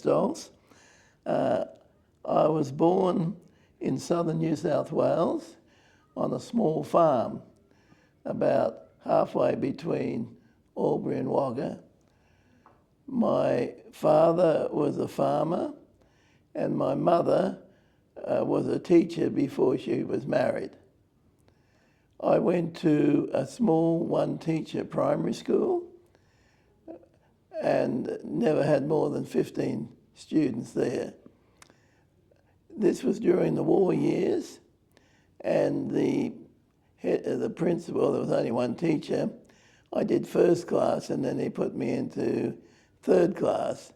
Stolz. I was born in southern New South Wales on a small farm about halfway between Albury and Wagga. My father was a farmer and my mother was a teacher before she was married. I went to a small one-teacher primary school and never had more than 15 students there. This was during the war years, and the principal, there was only one teacher, I did first class and then he put me into third class.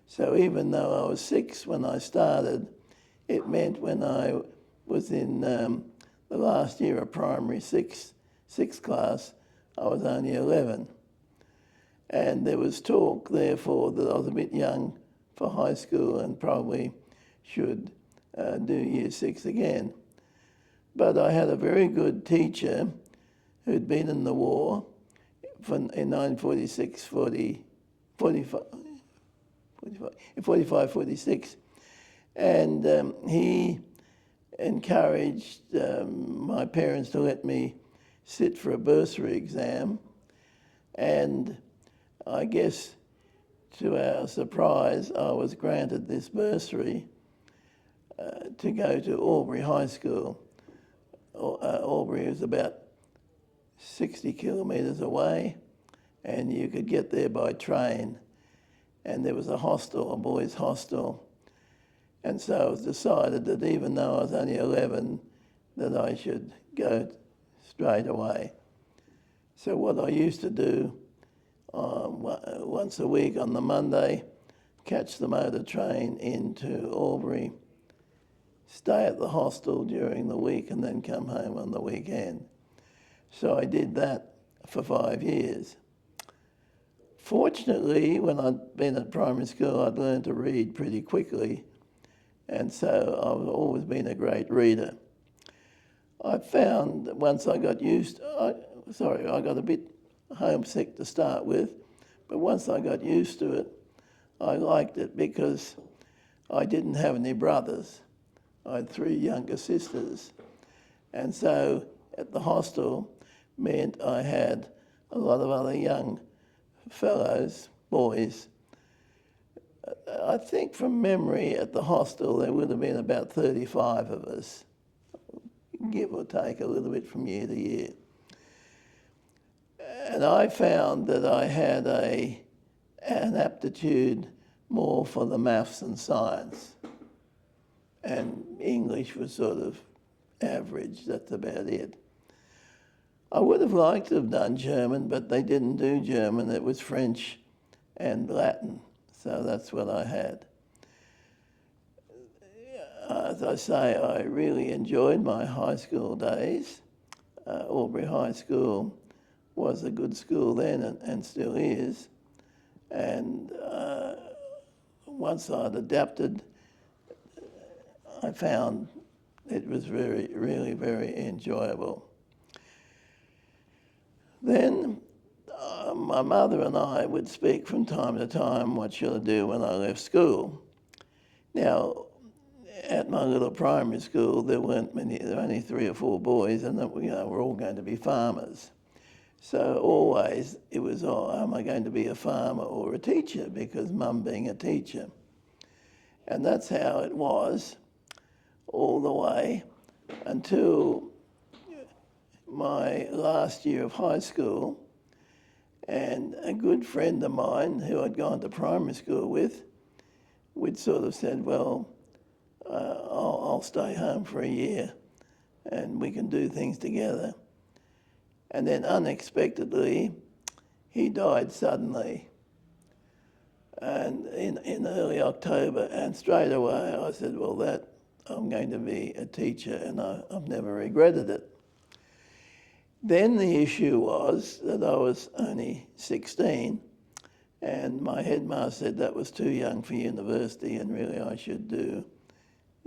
So even though I was 6 when I started, it meant when I was in the last year of primary, sixth class, I was only 11. And there was talk, therefore, that I was a bit young for high school and probably should do year 6 again. But I had a very good teacher who'd been in the war in 1946, 46, and he encouraged my parents to let me sit for a bursary exam, and I guess to our surprise I was granted this bursary to go to Albury High School. Albury is about 60 kilometres away, and you could get there by train. And there was a hostel, a boys' hostel. And so it was decided that even though I was only 11, that I should go straight away. So what I used to do once a week on the Monday, catch the motor train into Albury, stay at the hostel during the week and then come home on the weekend. So I did that for 5 years. Fortunately, when I'd been at primary school, I'd learned to read pretty quickly, and so I've always been a great reader. I found that once I got I got a bit homesick to start with, but once I got used to it, I liked it because I didn't have any brothers. I had 3 younger sisters, and so at the hostel meant I had a lot of other young fellows, boys. I think from memory at the hostel there would have been about 35 of us, give or take a little bit from year to year. And I found that I had an aptitude more for the maths and science, and English was sort of average, that's about it. I would have liked to have done German, but they didn't do German. It was French and Latin, so that's what I had. As I say, I really enjoyed my high school days. Albury High School was a good school then and still is. And once I'd adapted, I found it was really very enjoyable. Then my mother and I would speak from time to time, what should I do when I left school? Now, at my little primary school, there weren't many, there were only 3 or 4 boys, and we're all going to be farmers. So always it was, am I going to be a farmer or a teacher? Because Mum being a teacher. And that's how it was all the way until my last year of high school, and a good friend of mine who I'd gone to primary school with, we'd sort of said, well, I'll stay home for a year and we can do things together. And then unexpectedly, he died suddenly. And in early October, and straight away I said, well, I'm going to be a teacher, and I've never regretted it. Then the issue was that I was only 16, and my headmaster said that was too young for university and really I should do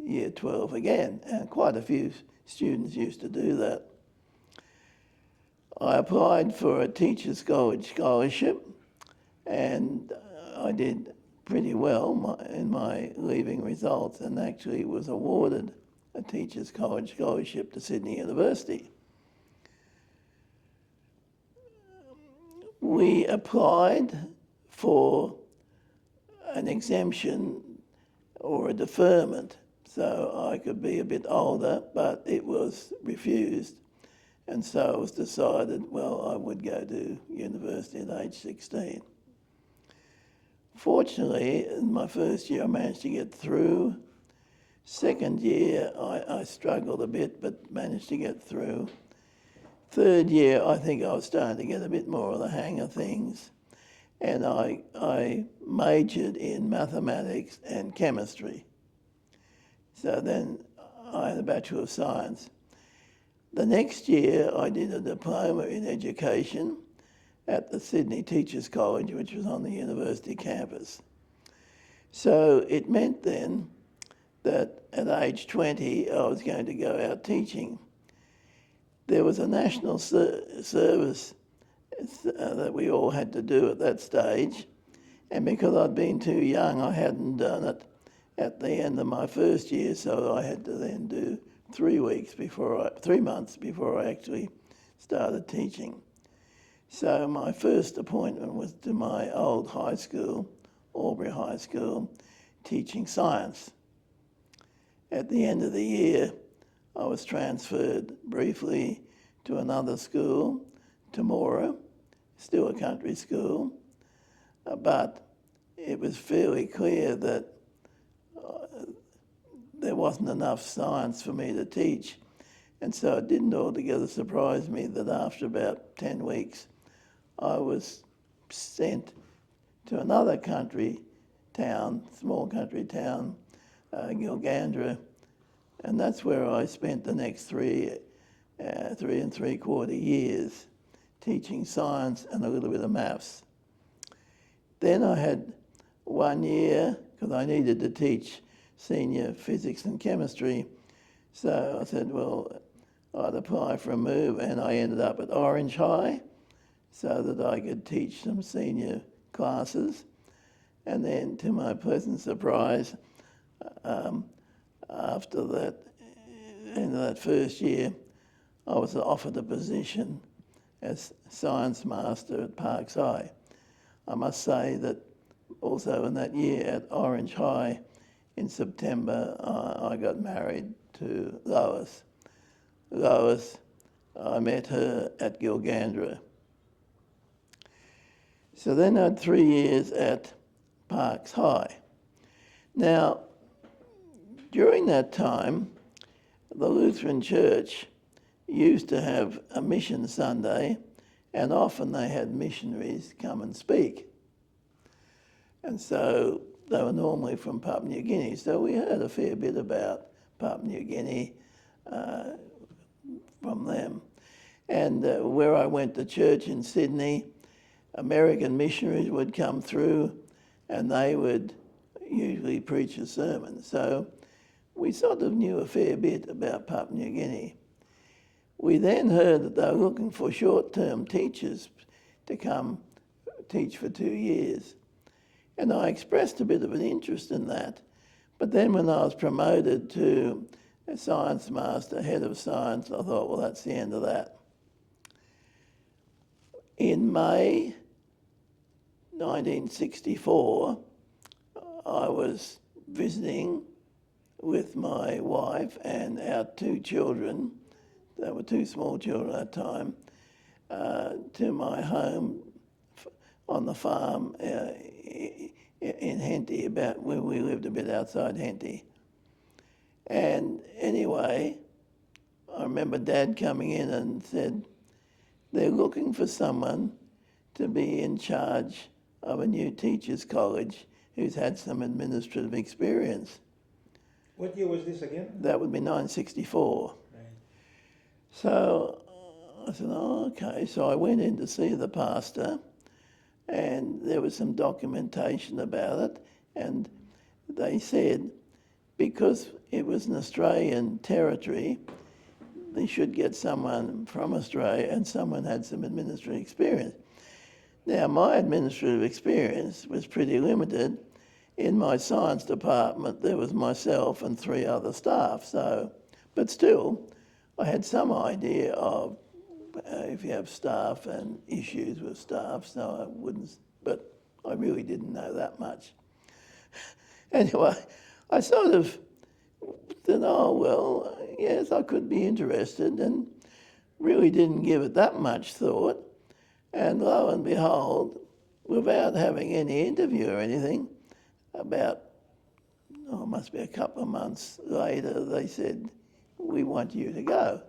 year 12 again. And quite a few students used to do that. I applied for a Teachers College scholarship, and I did pretty well in my leaving results, and actually was awarded a Teachers College scholarship to Sydney University. We applied for an exemption or a deferment so I could be a bit older, but it was refused. And so it was decided, well, I would go to university at age 16. Fortunately, in my first year I managed to get through. Second year I struggled a bit, but managed to get through. Third year I think I was starting to get a bit more of the hang of things, and I majored in mathematics and chemistry. So then I had a Bachelor of Science. The next year I did a diploma in education at the Sydney Teachers College, which was on the university campus. So it meant then that at age 20 I was going to go out teaching. There was a national service that we all had to do at that stage, and because I'd been too young I hadn't done it at the end of my first year, so I had to then do 3 months before I actually started teaching. So my first appointment was to my old high school, Albury High School, teaching science. At the end of the year, I was transferred briefly to another school, Temora, still a country school, but it was fairly clear that there wasn't enough science for me to teach, and so it didn't altogether surprise me that after about 10 weeks I was sent to another country town, small country town, Gilgandra, and that's where I spent the next 3 3¾ years teaching science and a little bit of maths. Then I had 1 year, because I needed to teach senior physics and chemistry, so I said, well, I'd apply for a move, and I ended up at Orange High so that I could teach some senior classes. And then, to my pleasant surprise, after that, end of that first year, I was offered a position as science master at Parks High. I must say that also in that year at Orange High, in September, I got married to Lois. Lois, I met her at Gilgandra. So then I had 3 years at Parks High. Now, during that time, the Lutheran Church used to have a mission Sunday, and often they had missionaries come and speak. And so they were normally from Papua New Guinea, so we heard a fair bit about Papua New Guinea from them. And where I went to church in Sydney, American missionaries would come through and they would usually preach a sermon. So we sort of knew a fair bit about Papua New Guinea. We then heard that they were looking for short-term teachers to come teach for 2 years. And I expressed a bit of an interest in that. But then when I was promoted to a science master, head of science, I thought, well, that's the end of that. In May 1964, I was visiting with my wife and our 2 children, there were 2 small children at that time, to my home on the farm in Henty, about where we lived a bit outside Henty. And anyway, I remember Dad coming in and said, they're looking for someone to be in charge of a new teachers college who's had some administrative experience. What year was this again? That would be 1964. Right. So I said, oh, okay. So I went in to see the pastor, and there was some documentation about it, and they said because it was an Australian territory, they should get someone from Australia and someone had some administrative experience. Now, my administrative experience was pretty limited, in my science department there was myself and 3 other staff. So, but still, I had some idea of if you have staff and issues with staff, so I wouldn't, but I really didn't know that much. Anyway, I sort of said, oh, well, yes, I could be interested, and really didn't give it that much thought. And lo and behold, without having any interview or anything, about, it must be a couple of months later, they said, we want you to go.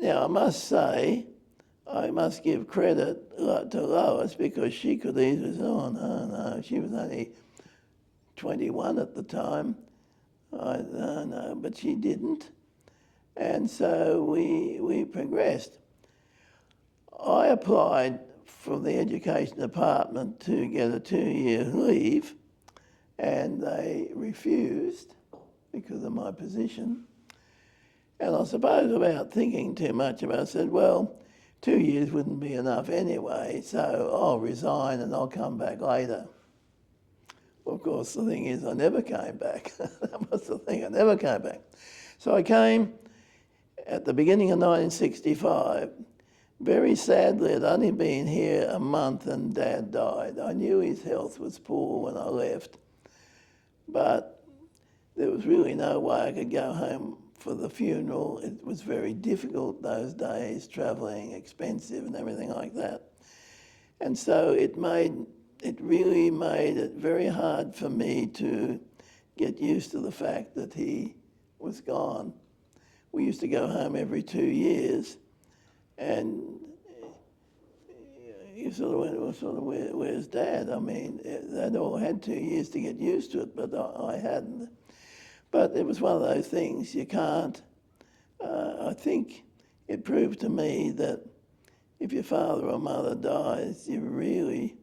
Now, I must say, I must give credit to Lois, because she could easily say, oh, no, she was only 21 at the time. No, but she didn't. And so we progressed. I applied from the Education Department to get a 2-year leave, and they refused because of my position. And I suppose without thinking too much about it, I said, well, 2 years wouldn't be enough anyway, so I'll resign and I'll come back later. Well, of course, the thing is, I never came back. That was the thing, I never came back. So I came at the beginning of 1965. Very sadly, I'd only been here a month and Dad died. I knew his health was poor when I left, but there was really no way I could go home for the funeral. It was very difficult those days, travelling, expensive and everything like that. And so it really made it very hard for me to get used to the fact that he was gone. We used to go home every 2 years, and you sort of went, well, where's Dad? I mean, they'd all had 2 years to get used to it, but I hadn't. But it was one of those things you can't. I think it proved to me that if your father or mother dies, you really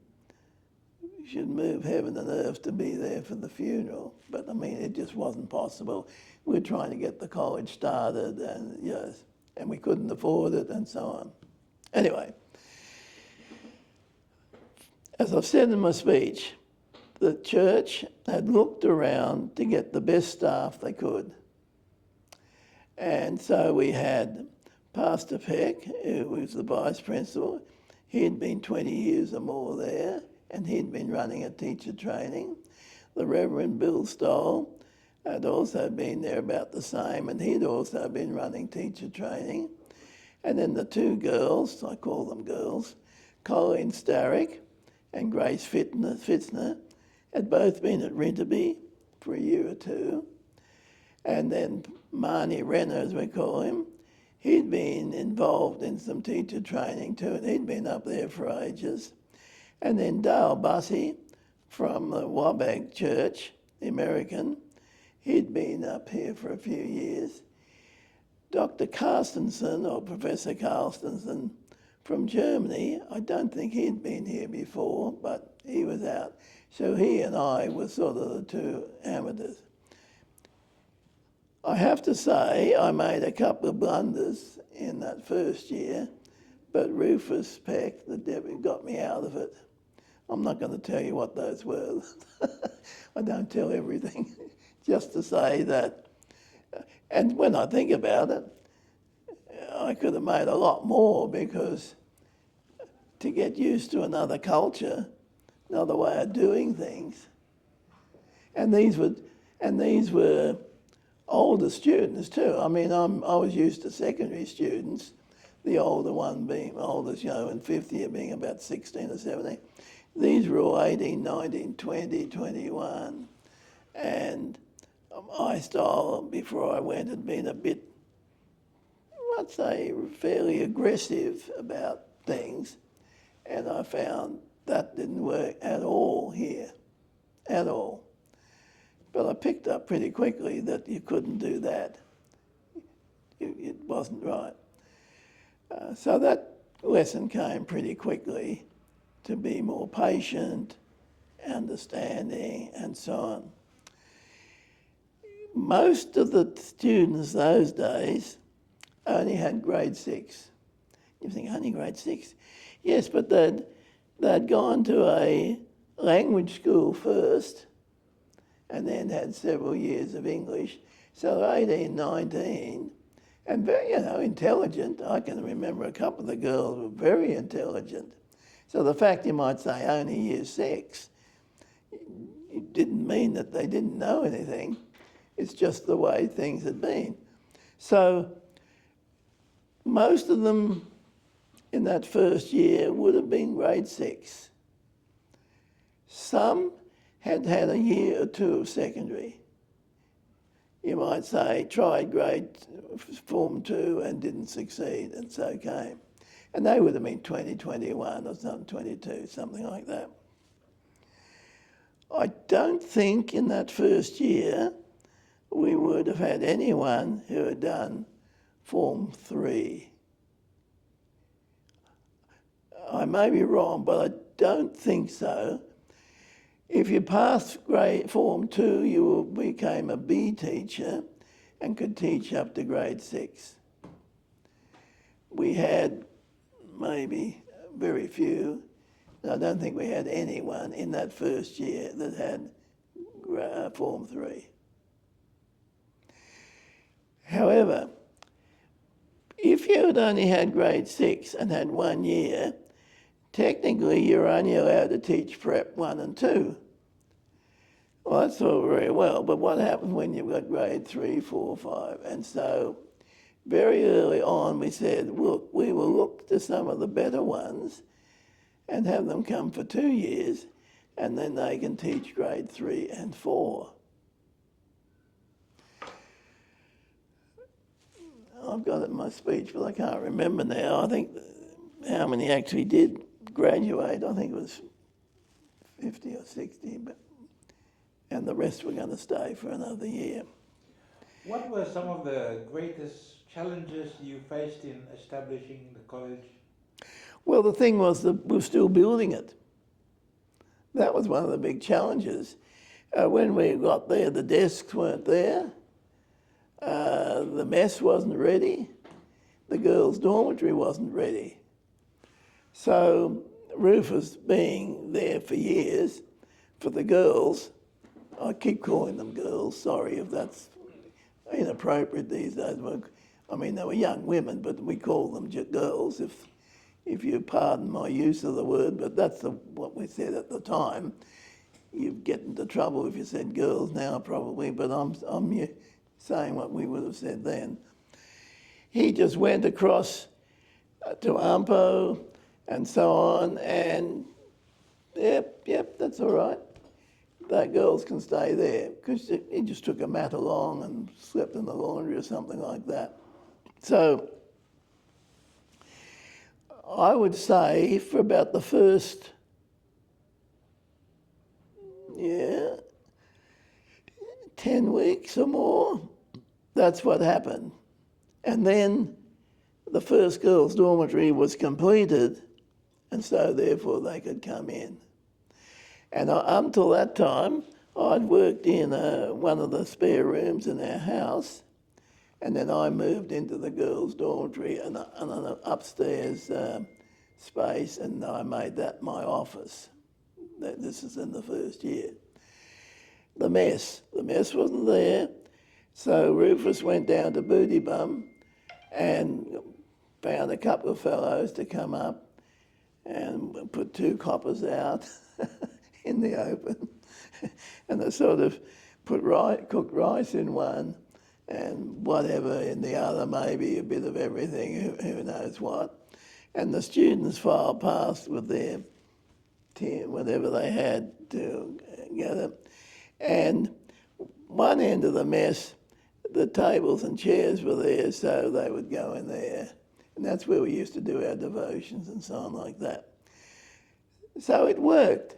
should move heaven and earth to be there for the funeral. But I mean, it just wasn't possible. We were trying to get the college started, and yes, and we couldn't afford it, and so on. Anyway, as I've said in my speech, the church had looked around to get the best staff they could. And so we had Pastor Peck, who was the vice principal. He'd been 20 years or more there, and he'd been running a teacher training. The Reverend Bill Stolz had also been there about the same, and he'd also been running teacher training. And then the 2 girls, I call them girls, Colleen Starrick and Grace Fitzner, had both been at Rinterby for a year or 2. And then Marnie Renner, as we call him, he'd been involved in some teacher training too, and he'd been up there for ages. And then Dale Bussey from the Wabag Church, the American, he'd been up here for a few years. Dr. Carstensen, or Professor Carstensen from Germany, I don't think he'd been here before, but he was out. So he and I were sort of the 2 amateurs. I have to say I made a couple of blunders in that first year, but Rufus Peck, the deputy, got me out of it. I'm not going to tell you what those were. I don't tell everything, just to say that. And when I think about it, I could have made a lot more, because to get used to another culture, another way of doing things, and these were older students too. I mean, I was used to secondary students, the older one being oldest, in 5th year being about 16 or 17. These were all 18, 19, 20, 21. And my style before I went had been a bit, I'd say, fairly aggressive about things. And I found that didn't work at all here, at all. But I picked up pretty quickly that you couldn't do that. It wasn't right. So that lesson came pretty quickly, to be more patient, understanding, and so on. Most of the students those days only had grade 6. You think, only grade 6? Yes, but they'd gone to a language school first and then had several years of English. So 18, 19, and very, intelligent. I can remember a couple of the girls were very intelligent. So the fact you might say only year 6, it didn't mean that they didn't know anything. It's just the way things had been. So most of them in that first year would have been grade 6. Some had had a year or 2 of secondary. You might say tried grade Form 2 and didn't succeed, and so came. And they would have been 20, 21 or something, 22, something like that. I don't think in that first year we would have had anyone who had done Form 3. I may be wrong, but I don't think so. If you passed grade Form 2, you became a B teacher and could teach up to grade 6. We had maybe very few. I don't think we had anyone in that first year that had Form 3. However, if you had only had grade 6 and had 1 year, technically you're only allowed to teach Prep 1 and 2. Well, that's all very well, but what happens when you've got grade 3, 4, 5? And so very early on we said, look, we will look to some of the better ones and have them come for 2 years, and then they can teach grade 3 and 4. I've got it in my speech, but I can't remember now. I think how many actually did graduate. I think it was 50 or 60, and the rest were going to stay for another year. What were some of the greatest challenges you faced in establishing the college? Well, the thing was that we're still building it. That was one of the big challenges. When we got there, the desks weren't there. The mess wasn't ready. The girls' dormitory wasn't ready. So Rufus being there for years, for the girls, I keep calling them girls, sorry if that's inappropriate these days. I mean, they were young women, but we call them girls, if you pardon my use of the word, but that's what we said at the time. You'd get into trouble if you said girls now, probably, but I'm saying what we would have said then. He just went across to Ampo and so on, and yep, that's all right. That girls can stay there, because he just took a mat along and slept in the laundry or something like that. So I would say for about the first 10 weeks or more, that's what happened. And then the first girls' dormitory was completed, and so therefore they could come in. And up until that time, I'd worked in one of the spare rooms in our house, and then I moved into the girls' dormitory and an upstairs space, and I made that my office. This is in the first year. The mess wasn't there, so Rufus went down to Booty Bum and found a couple of fellows to come up and put 2 coppers out in the open, and they sort of cooked rice in one and whatever in the other, maybe a bit of everything, who knows what. And the students filed past with their tin, whatever they had to gather. And one end of the mess, the tables and chairs were there, so they would go in there. And that's where we used to do our devotions and so on like that. So it worked.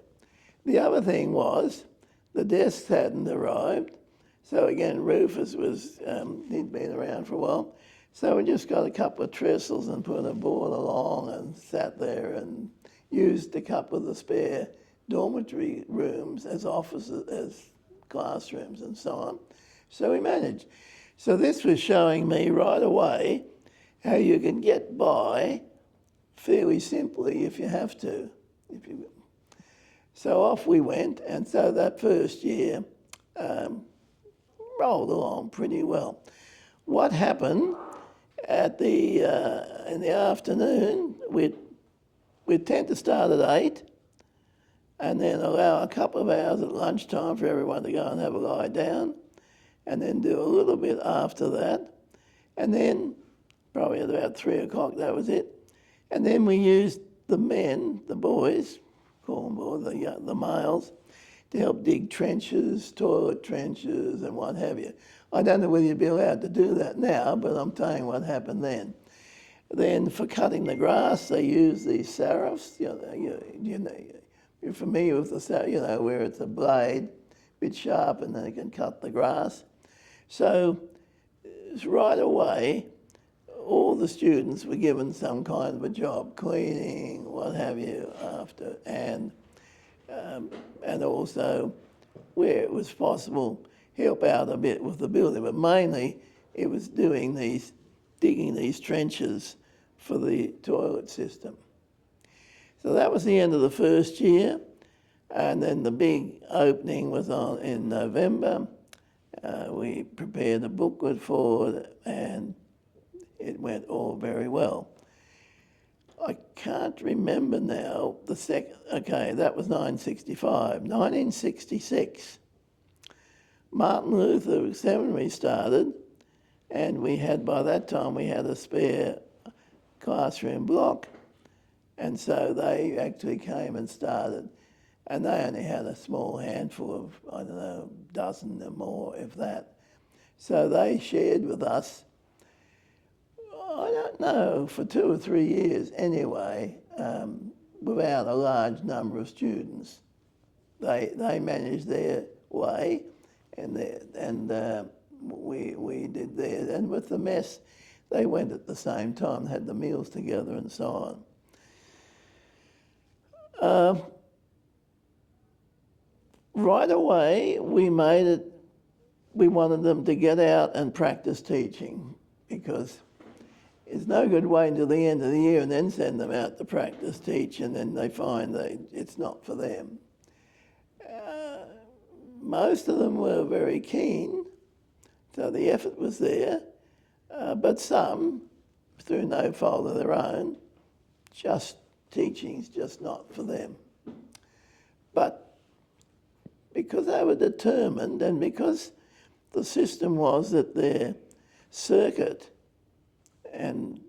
The other thing was the desks hadn't arrived. So again, Rufus was, he'd been around for a while. So we just got a couple of trestles and put a board along and sat there and used a couple of the spare dormitory rooms as offices, as classrooms and so on. So we managed. So this was showing me right away how you can get by fairly simply if you have to. So off we went, and so that first year rolled along pretty well. What happened in the afternoon, we'd tend to start at 8 and then allow a couple of hours at lunchtime for everyone to go and have a lie down, and then do a little bit after that, and then probably at about 3 o'clock, that was it. And then we used the men, the boys, call them boys, the males, to help dig trenches, toilet trenches and what have you. I don't know whether you'd be allowed to do that now, but I'm telling you what happened then. Then for cutting the grass, they use these sarafs. You're familiar with the saraf, where it's a blade, a bit sharp, and then it can cut the grass. So right away, all the students were given some kind of a job, cleaning, what have you, after, and also, where it was possible, help out a bit with the building. But mainly, it was digging these trenches for the toilet system. So that was the end of the first year, and then the big opening was in November. We prepared a booklet for it, and it went all very well. I can't remember now the second. Okay, that was 1965. 1966, Martin Luther Seminary started, and by that time we had a spare classroom block, and so they actually came and started, and they only had a small handful of, I don't know, a dozen or more, if that. So they shared with us, I don't know, for 2 or 3 years anyway, without a large number of students. They managed their way, and we did theirs. And with the mess, they went at the same time, had the meals together and so on. Right away, we wanted them to get out and practice teaching, because it's no good waiting until the end of the year and then send them out to practice teach, and then they find that it's not for them. Most of them were very keen, so the effort was there, but some, through no fault of their own, teaching's just not for them. But because they were determined, and because the system was that their circuit and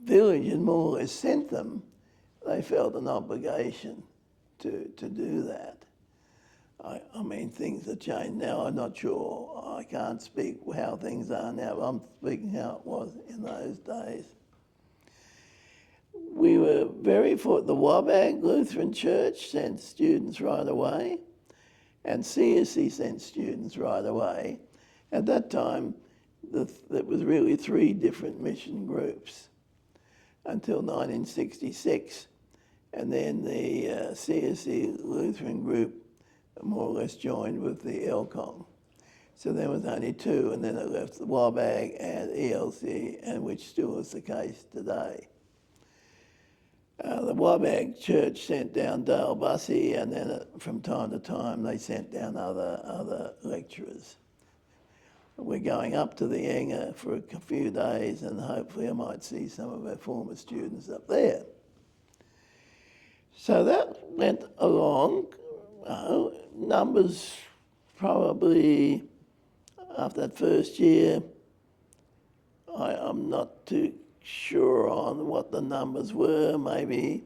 village had more or less sent them, they felt an obligation to do that. I mean, things have changed now. I'm not sure. I can't speak how things are now, but I'm speaking how it was in those days. We were very fortunate. The Wabag Lutheran Church sent students right away, and CSC sent students right away. At that time, there was really 3 different mission groups until 1966, and then the CSC Lutheran group more or less joined with the LCOM. So there was only 2, and then it left the Wabag and ELC, and which still is the case today. The Wabag Church sent down Dale Bussey, and then from time to time they sent down other lecturers. We're going up to the Enga for a few days, and hopefully I might see some of our former students up there. So that went along. Numbers probably, after that first year, I'm not too sure on what the numbers were. Maybe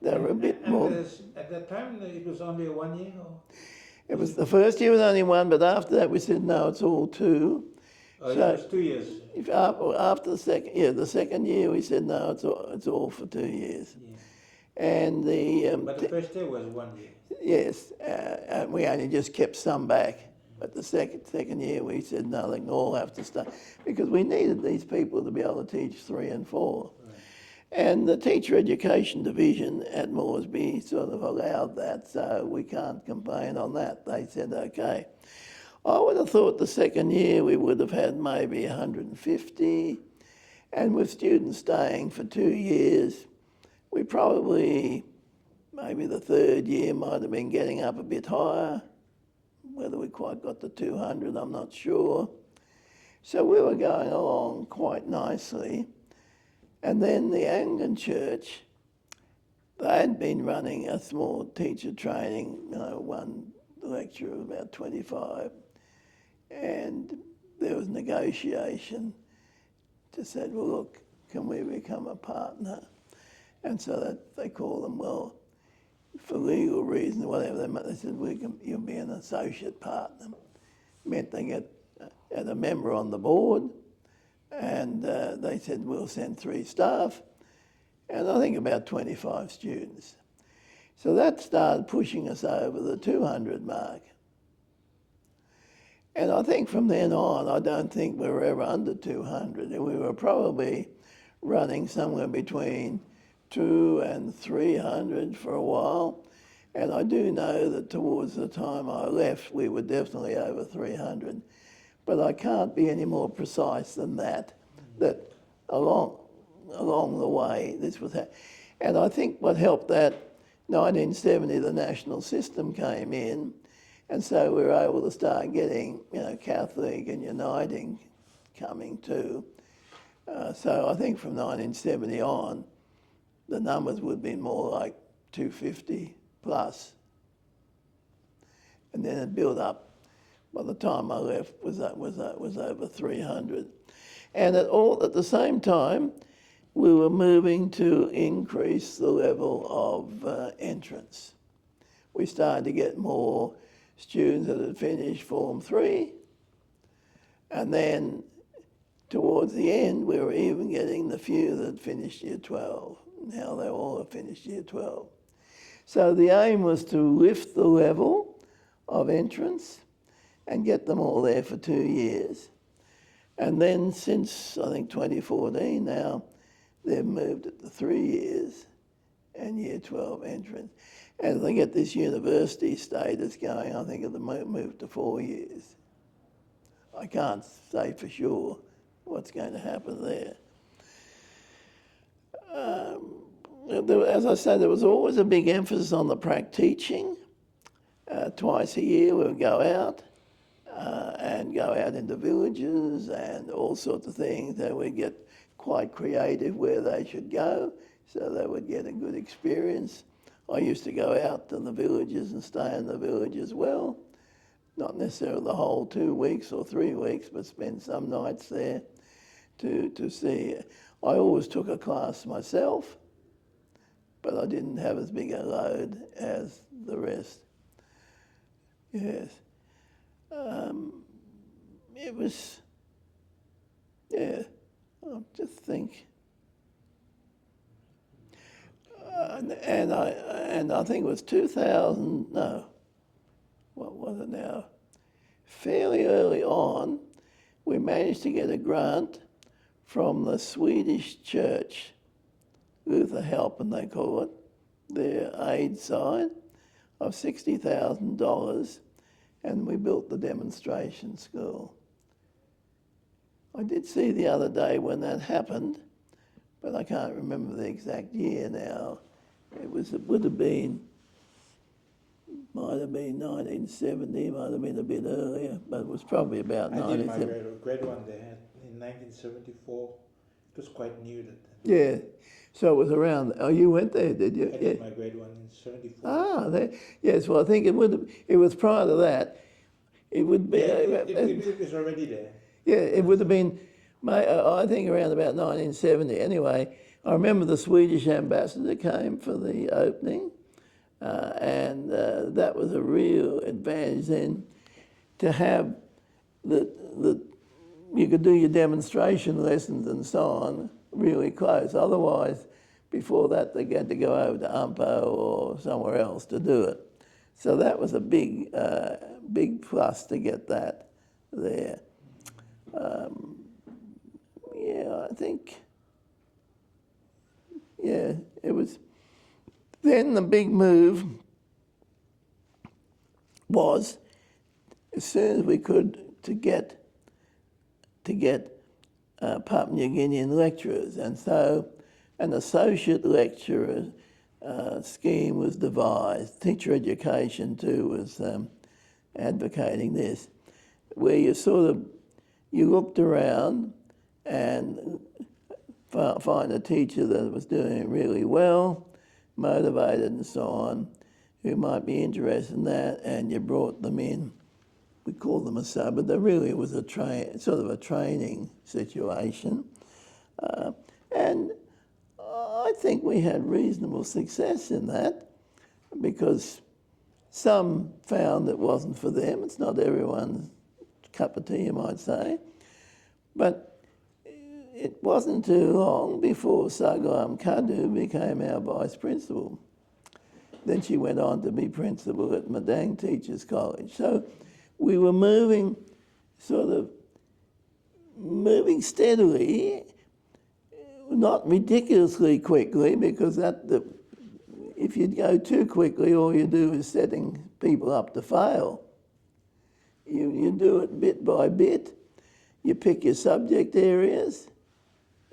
they were a bit more. At that time, it was only a 1 year? Or? It was the first year was only 1, but after that we said no, it's all 2. Oh, so it was 2 years. After the second year we said no, it's all for 2 years. Yeah. And but the first year was 1 year. Yes, and we only just kept some back. But the second year we said no, they all have to stay, because we needed these people to be able to teach 3 and 4. Right. And the Teacher Education Division at Moresby sort of allowed that, so we can't complain on that. They said okay. I would have thought the second year we would have had maybe 150, and with students staying for 2 years, we probably maybe the third year might have been getting up a bit higher. Whether we quite got to 200, I'm not sure. So we were going along quite nicely. And then the Anglican Church, they had been running a small teacher training, one lecture of about 25. And there was negotiation to say, well, look, can we become a partner? And so that they call them, well, for legal reasons, whatever they said, you'll be an associate partner. Meant they had a member on the board, and they said, we'll send 3 staff, and I think about 25 students. So that started pushing us over the 200 mark. And I think from then on, I don't think we were ever under 200, and we were probably running somewhere between 200 and 300 for a while. And I do know that towards the time I left, we were definitely over 300. But I can't be any more precise than that along the way this was happening. And I think what helped that, 1970, the national system came in, and so we were able to start getting, Catholic and Uniting coming too. So I think from 1970 on, the numbers would be more like 250 plus. And then it built up. By the time I left, was over 300. And at the same time, we were moving to increase the level of entrance. We started to get more students that had finished Form 3, and then towards the end, we were even getting the few that finished Year 12. Now they all have finished Year 12. So the aim was to lift the level of entrance and get them all there for 2 years. And then since, I think, 2014 now, they've moved it to 3 years and Year 12 entrance. And they get this university status going, I think it'll move to 4 years. I can't say for sure what's going to happen there. As I said, there was always a big emphasis on the prac teaching. Twice a year we would go out and go out into villages and all sorts of things. They would get quite creative where they should go, so they would get a good experience. I used to go out to the villages and stay in the village as well. Not necessarily the whole 2 weeks or 3 weeks, but spend some nights there to see. I always took a class myself, but I didn't have as big a load as the rest. Yes. It was, I just think. And I think it was 2000, no, what was it now? Fairly early on, we managed to get a grant from the Swedish church, Luther Helpen they call it, their aid side, of $60,000, and we built the demonstration school. I did see the other day when that happened, but I can't remember the exact year now. It would have been, might have been 1970, might have been a bit earlier, but it was probably about 1970. I did my grade one there in 1974. It was quite new that. Yeah, so it was around. Oh, you went there, did you? I did my grade one in 74. Ah, yes. Well, I think it would have. It was prior to that. It would be. It was already there. Yeah, it would have been. I think around about 1970. Anyway, I remember the Swedish ambassador came for the opening, and that was a real advantage then to have the you could do your demonstration lessons and so on really close. Otherwise, before that, they had to go over to Umpo or somewhere else to do it. So that was a big plus to get that there. I think, it was. Then the big move was, as soon as we could, to get Papua New Guinean lecturers, and so an associate lecturer scheme was devised. Teacher education too was advocating this, where you looked around and find a teacher that was doing it really well, motivated and so on, who might be interested in that, and you brought them in. We called them a sub, but there really was a sort of a training situation. And I think we had reasonable success in that, because some found it wasn't for them. It's not everyone's cup of tea, you might say. But it wasn't too long before Saglam Kadu became our vice principal. Then she went on to be principal at Balob Teachers College. So we were moving steadily, not ridiculously quickly, because if you go too quickly, all you do is setting people up to fail. You do it bit by bit. You pick your subject areas,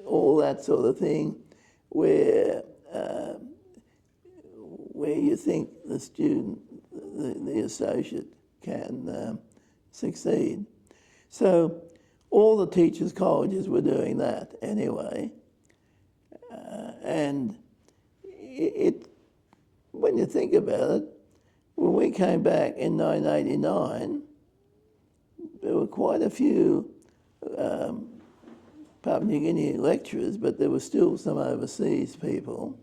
all that sort of thing, where you think the student, the associate, can succeed. So all the teachers' colleges were doing that anyway. And when you think about it, when we came back in 1989, there were quite a few Papua New Guinea lecturers, but there were still some overseas people.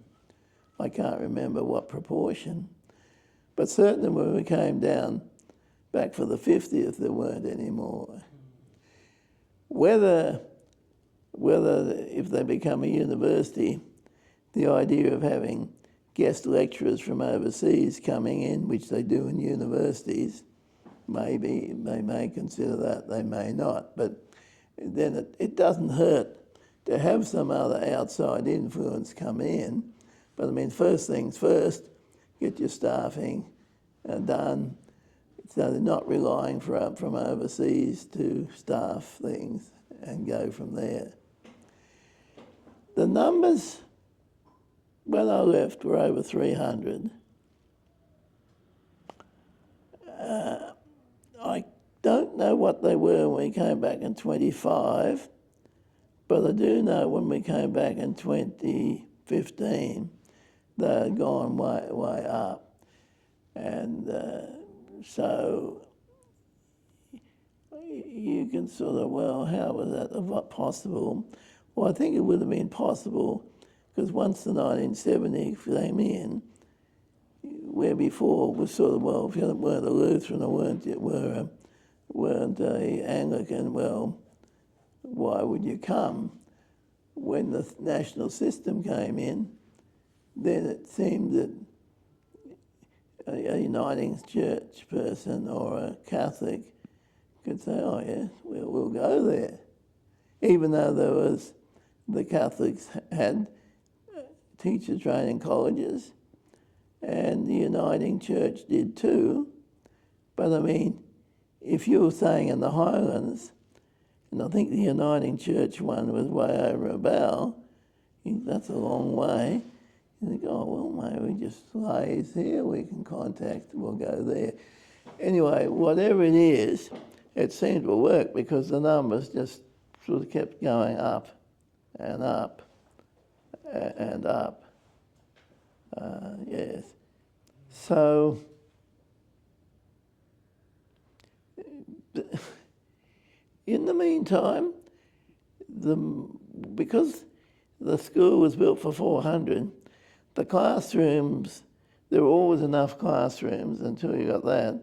I can't remember what proportion. But certainly when we came down back for the 50th, there weren't any more. Whether if they become a university, the idea of having guest lecturers from overseas coming in, which they do in universities, maybe they may consider that, they may not. But then it doesn't hurt to have some other outside influence come in. But I mean, first things first, get your staffing done, so they're not relying from overseas to staff things, and go from there. The numbers when I left were over 300. I don't know what they were when we came back in 25, but I do know when we came back in 2015, they had gone way up. And so you can sort of, well, how was that possible? Well, I think it would have been possible because once the 1970 came in, where before was sort of, well, if you weren't a Lutheran or weren't a Anglican, well, why would you come? When the national system came in, then it seemed that a Uniting Church person or a Catholic could say, oh yeah, we'll go there. Even though the Catholics had teacher training colleges, and the Uniting Church did too. But I mean, if you were saying in the Highlands, and I think the Uniting Church one was way over a bow, that's a long way. You think, oh, well, maybe just Lae's here, we can contact, we'll go there. Anyway, whatever it is, it seemed to work because the numbers just sort of kept going up and up and up. Yes. So, in the meantime, because the school was built for 400, the classrooms, there were always enough classrooms until you got that.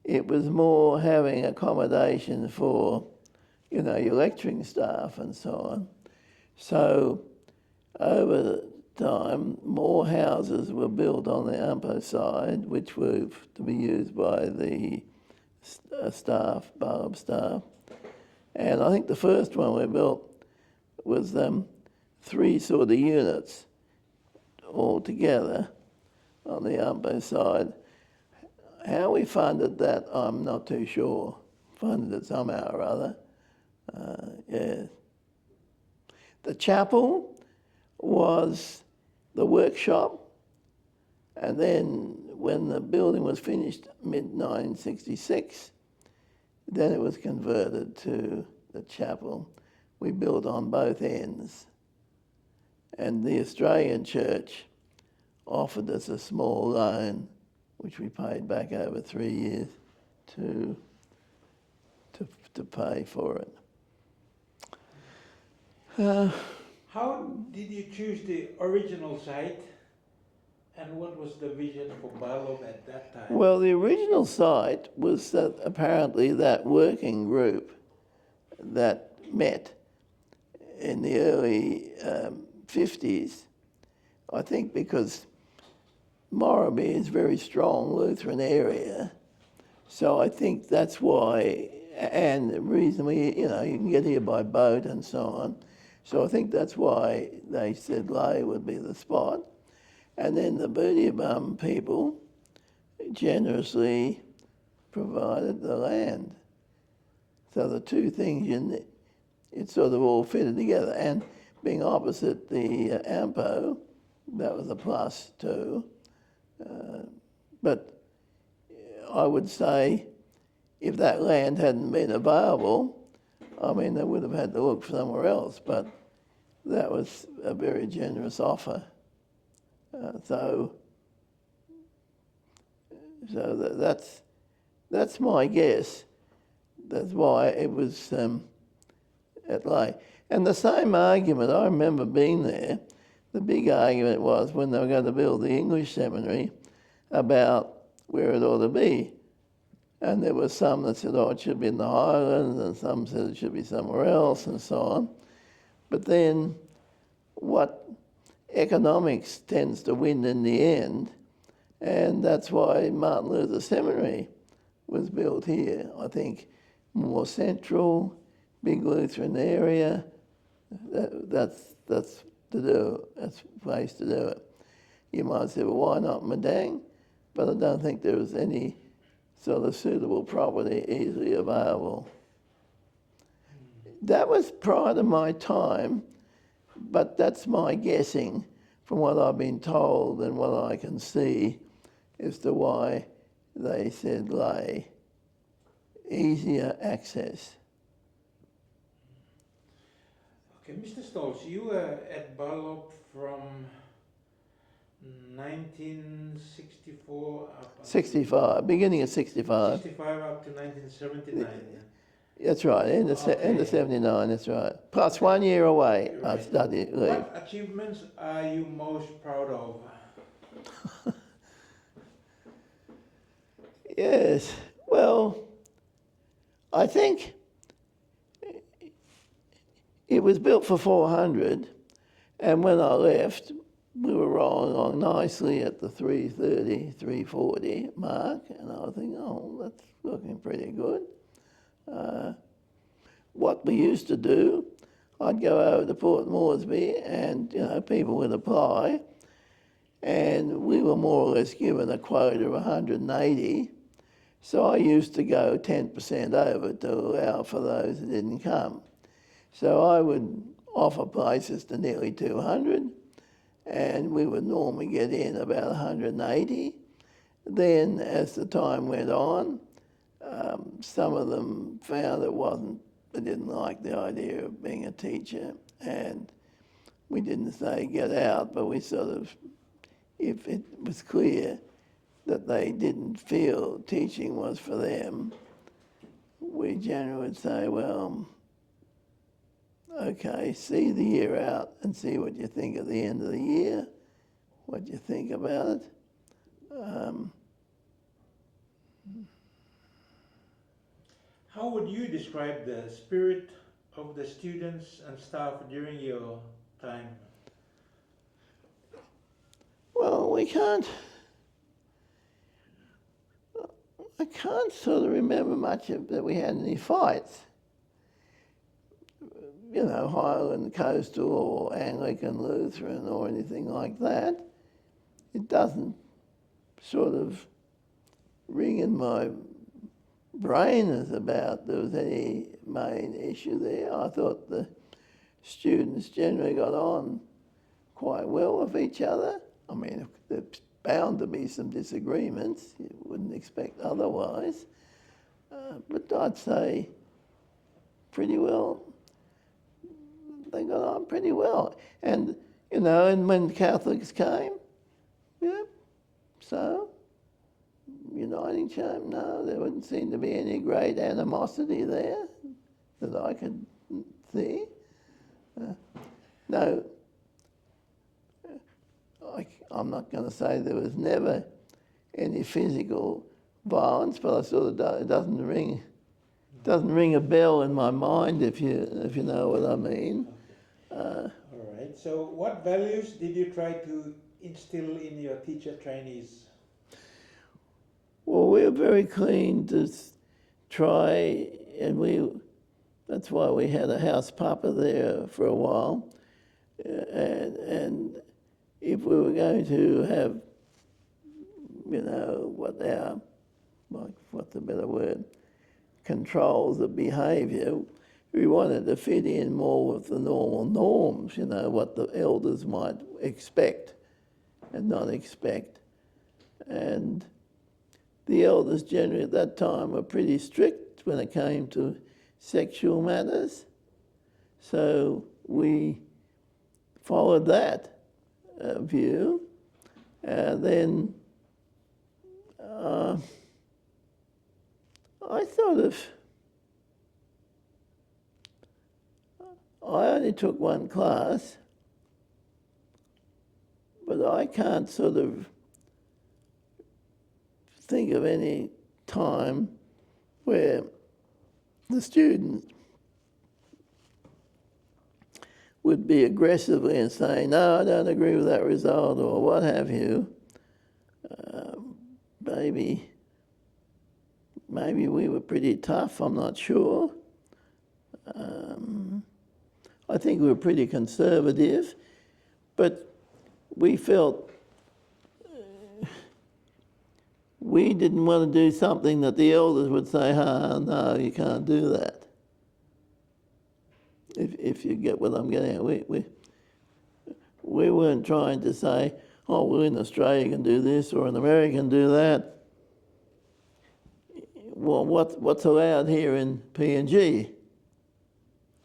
It was more having accommodation for, your lecturing staff and so on. So over time, more houses were built on the Ampo side, which were to be used by the staff, Balob staff. And I think the first one we built was 3 sort of units all together on the Ampo side. How we funded that, I'm not too sure. Funded it somehow or other. Yes. The chapel was the workshop And then when the building was finished, mid-1966, then it was converted to the chapel. We built on both ends. And the Australian church offered us a small loan, which we paid back over 3 years to pay for it. How did you choose the original site, and what was the vision for Balob at that time? Well, the original site was that apparently that working group that met in the early 50s, I think because Morribee is a very strong Lutheran area, so I think that's why, and the reason you can get here by boat and so on, so I think that's why they said Lae would be the spot. And then the Bootiabum people generously provided the land. So the two things, it sort of all fitted together. And being opposite the Ampo, that was a plus too. But I would say if that land hadn't been available, I mean, they would have had to look somewhere else. But that was a very generous offer. So that's my guess. That's why it was at Lae. And the same argument, I remember being there, the big argument was when they were going to build the English seminary about where it ought to be. And there were some that said, oh, it should be in the Highlands, and some said it should be somewhere else, and so on. But then what economics tends to win in the end, and that's why Martin Luther Seminary was built here. I think more central, big Lutheran area, that's to do. That's the place to do it. You might say, well, why not Madang? But I don't think there was any sort of suitable property easily available. That was prior to my time, but that's my guessing from what I've been told and what I can see as to why they said Lae. Easier access. Okay, Mr. Stolz, you were at Balob from 1964 up 65, beginning of 65. 65 up to 1979. That's right, end of 79, that's right. Plus 1 year away, Right. I studied leave. What achievements are you most proud of? Yes, well, I think it was built for 400, and when I left, we were rolling along nicely at the 330, 340 mark, and I was thinking, oh, that's looking pretty good. What we used to do, I'd go over to Port Moresby and, people would apply, and we were more or less given a quota of 180. So I used to go 10% over to allow for those who didn't come. So I would offer places to nearly 200, and we would normally get in about 180. Then as the time went on, some of them found they didn't like the idea of being a teacher, and we didn't say get out, but we sort of, if it was clear that they didn't feel teaching was for them, we generally would say, well, okay, see the year out and see what you think at the end of the year, what you think about it. How would you describe the spirit of the students and staff during your time? Well, I can't sort of remember much of that we had any fights. Highland Coastal or Anglican Lutheran or anything like that. It doesn't sort of ring in my brain as about there was any main issue there. I thought the students generally got on quite well with each other. I mean, the bound to be some disagreements. You wouldn't expect otherwise. But I'd say pretty well, they got on pretty well. And, you know, and when Catholics came, yeah, so, uniting shame, no, there wouldn't seem to be any great animosity there that I could see. No, I'm not going to say there was never any physical violence, but I sort of it doesn't ring a bell in my mind, if you know what I mean. All right. So, what values did you try to instill in your teacher trainees? Well, we're very keen to try, and that's why we had a house papa there for a while, and if we were going to have, what's the better word, controls of behaviour, we wanted to fit in more with the normal norms, what the elders might expect and not expect. And the elders generally at that time were pretty strict when it came to sexual matters. So we followed that view. And then I only took one class, but I can't sort of think of any time where the student would be aggressively and saying, no, I don't agree with that result, or what have you. Maybe we were pretty tough, I'm not sure. I think we were pretty conservative, but we felt we didn't want to do something that the elders would say, no, you can't do that. If you get what I'm getting at. We weren't trying to say, oh, well, in Australia can do this or in America can do that. Well, what's allowed here in PNG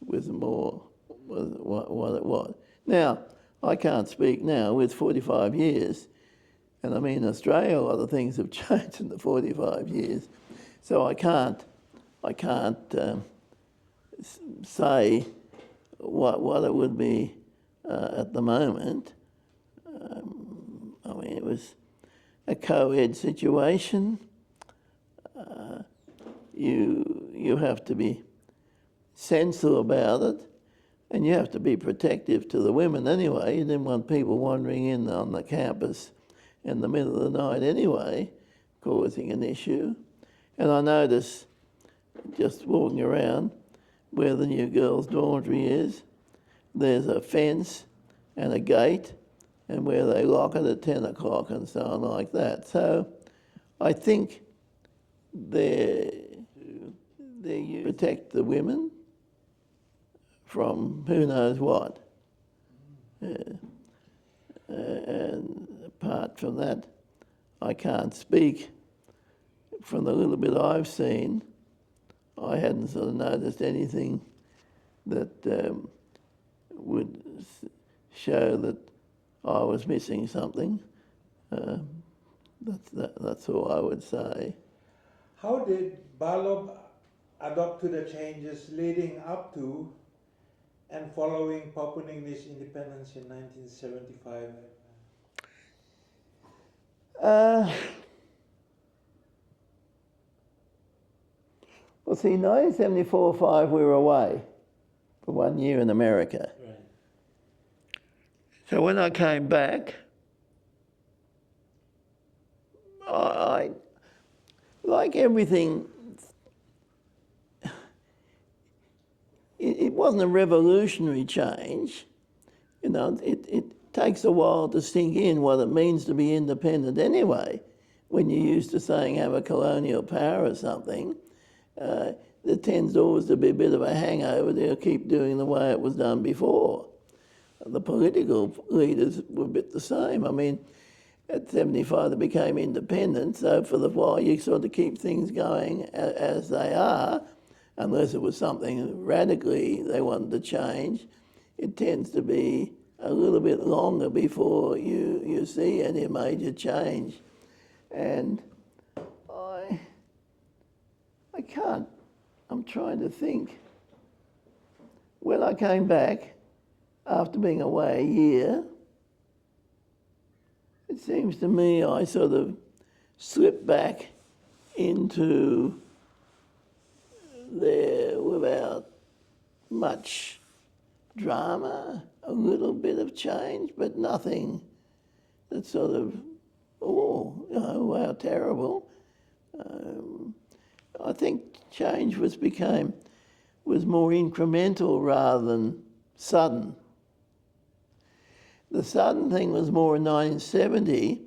was more what it was. Now, I can't speak now with 45 years, and I mean, in Australia, a lot of things have changed in the 45 years, so I can't say what it would be at the moment. I mean, it was a co-ed situation. You have to be sensible about it, and you have to be protective to the women anyway. You didn't want people wandering in on the campus in the middle of the night anyway, causing an issue. And I notice, just walking around, where the new girls' dormitory is, there's a fence and a gate, and where they lock it at 10 o'clock and so on like that. So I think they protect the women from who knows what. And apart from that, I can't speak. From the little bit I've seen, I hadn't sort of noticed anything that would show that I was missing something. That's all I would say. How did Balob adapt to the changes leading up to and following Papua New Guinea's independence in 1975? Well, see, 1974-5 we were away for 1 year in America. Right. So when I came back, I like everything, it wasn't a revolutionary change. It takes a while to sink in what it means to be independent anyway. When you're used to saying have a colonial power or something, there tends always to be a bit of a hangover. They'll keep doing the way it was done before. The political leaders were a bit the same. I mean, at 75 they became independent, so for the while you sort of keep things going as they are, unless it was something radically they wanted to change. It tends to be a little bit longer before you see any major change. And I can't, I'm trying to think. When I came back, after being away a year, it seems to me I sort of slipped back into there without much drama, a little bit of change, but nothing that sort of, how terrible. I think change was more incremental rather than sudden. The sudden thing was more in 1970,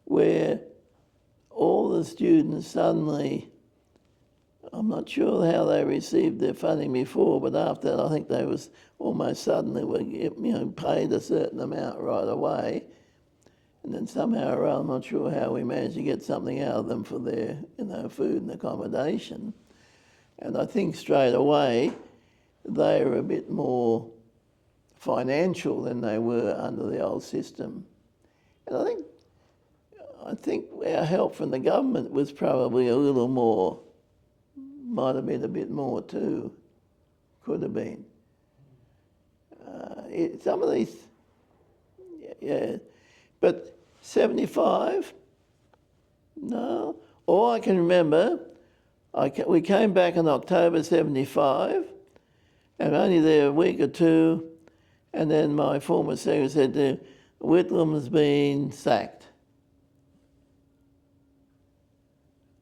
where all the students suddenly, I'm not sure how they received their funding before, but after that I think they was almost suddenly were paid a certain amount right away. And then somehow or other, I'm not sure how we managed to get something out of them for their food and accommodation. And I think straight away they were a bit more financial than they were under the old system. And I think our help from the government was probably a little more, might have been a bit more too, could have been. Some of these, yeah, but 75, no. All I can remember, we came back in October 75, and only there a week or two, and then my former secretary said, Whitlam's been sacked.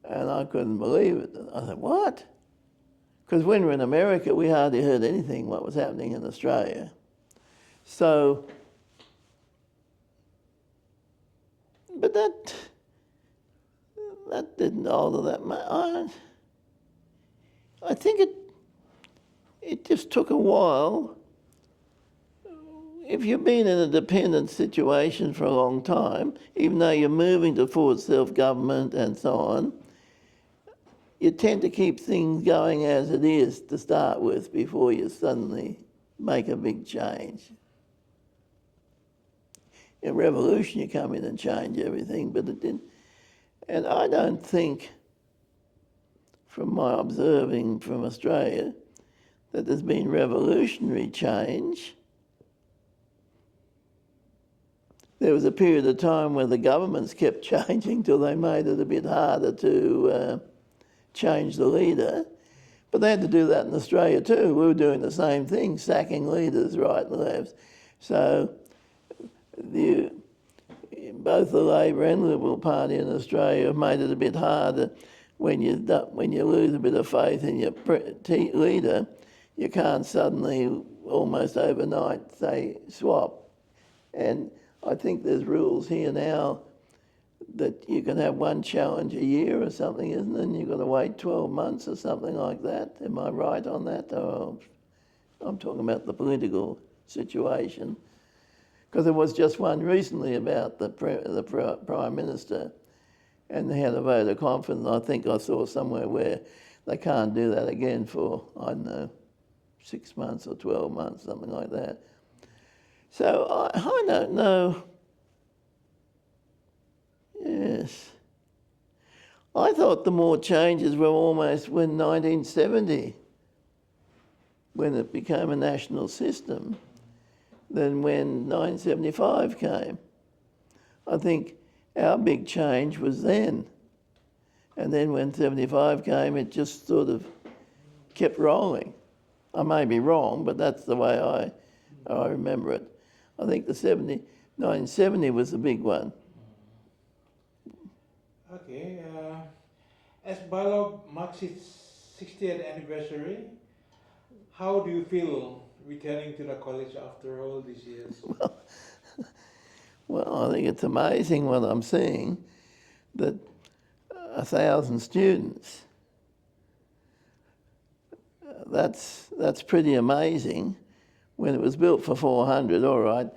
And I couldn't believe it. I said, what? Because when we were in America, we hardly heard anything what was happening in Australia. So, but that didn't alter that much. I think it just took a while. If you've been in a dependent situation for a long time, even though you're moving towards self-government and so on, you tend to keep things going as it is to start with before you suddenly make a big change. In revolution, you come in and change everything, but it didn't. And I don't think, from my observing from Australia, that there's been revolutionary change. There was a period of time where the governments kept changing till they made it a bit harder to change the leader. But they had to do that in Australia too. We were doing the same thing, sacking leaders right and left. So both the Labor and Liberal Party in Australia have made it a bit harder. When you lose a bit of faith in your leader, you can't suddenly, almost overnight, say swap. And I think there's rules here now that you can have one challenge a year or something, isn't it? And you've got to wait 12 months or something like that. Am I right on that? Or I'm talking about the political situation. Because there was just one recently about the Prime Minister, and they had a vote of confidence. I think I saw somewhere where they can't do that again for, I don't know, 6 months or 12 months, something like that. So I don't know. Yes. I thought the more changes were almost when 1970, when it became a national system, than when 1975 came. I think our big change was then. And then when 75 came, it just sort of kept rolling. I may be wrong, but that's the way I remember it. I think 1970 was the big one. Okay. As Balob marks its 60th anniversary, how do you feel returning to the college after all these years? Well, I think it's amazing what I'm seeing, that 1,000 students, that's pretty amazing. When it was built for 400, all right,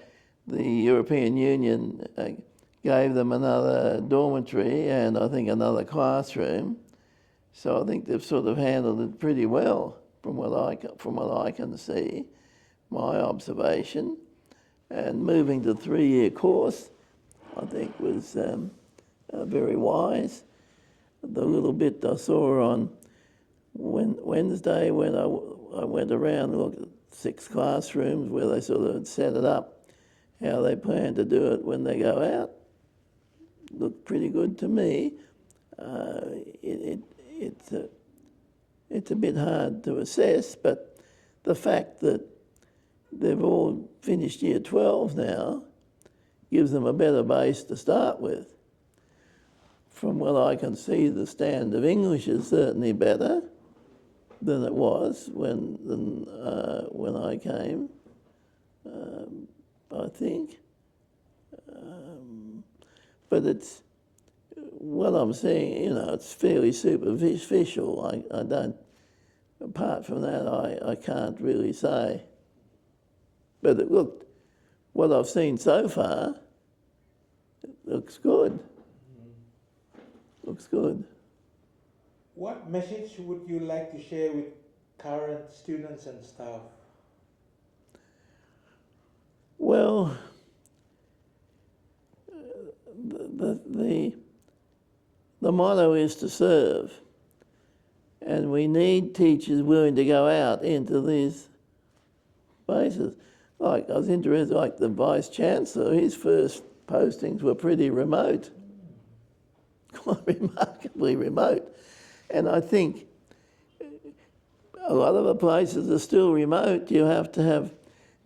the European Union gave them another dormitory and I think another classroom. So I think they've sort of handled it pretty well from what I can see, my observation. And moving to the 3-year course, I think was very wise. The little bit I saw on Wednesday when I went around and looked at 6 classrooms where they sort of set it up, how they plan to do it when they go out, looked pretty good to me. It's a bit hard to assess, but the fact that they've all finished year 12 now gives them a better base to start with. From what I can see, the standard of English is certainly better than it was when I came, I think. But it's what I'm seeing, it's fairly superficial. I don't, apart from that, I can't really say. But what I've seen so far, it looks good. Looks good. What message would you like to share with current students and staff? Well, the motto is to serve, and we need teachers willing to go out into these places. Like, I was interested, like the Vice-Chancellor, his first postings were pretty remote, quite remarkably remote. And I think a lot of the places are still remote. You have to have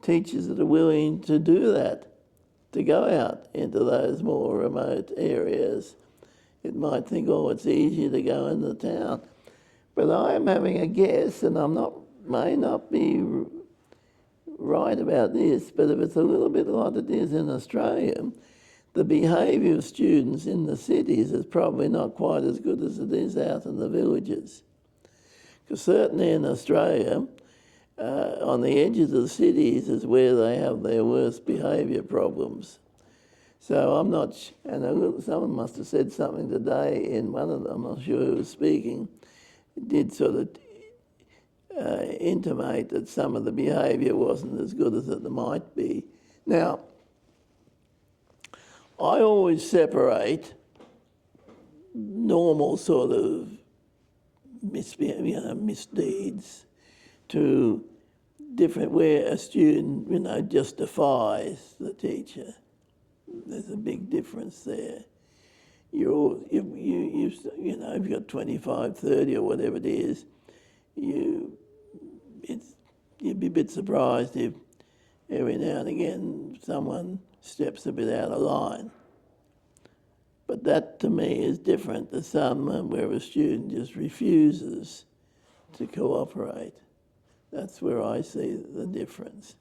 teachers that are willing to do that, to go out into those more remote areas. It might think, it's easier to go into town. But I am having a guess, and may not be right about this, but if it's a little bit like it is in Australia, the behaviour of students in the cities is probably not quite as good as it is out in the villages. Because certainly in Australia, on the edges of the cities is where they have their worst behaviour problems. So I'm not, and someone must have said something today in one of them, I'm not sure who was speaking, did sort of intimate that some of the behaviour wasn't as good as it might be. Now, I always separate normal sort of misdeeds to different, where a student, just defies the teacher. There's a big difference there. If you've got 25, 30 or whatever it is, you'd be a bit surprised if every now and again someone steps a bit out of line. But that to me is different to some where a student just refuses to cooperate. That's where I see the difference,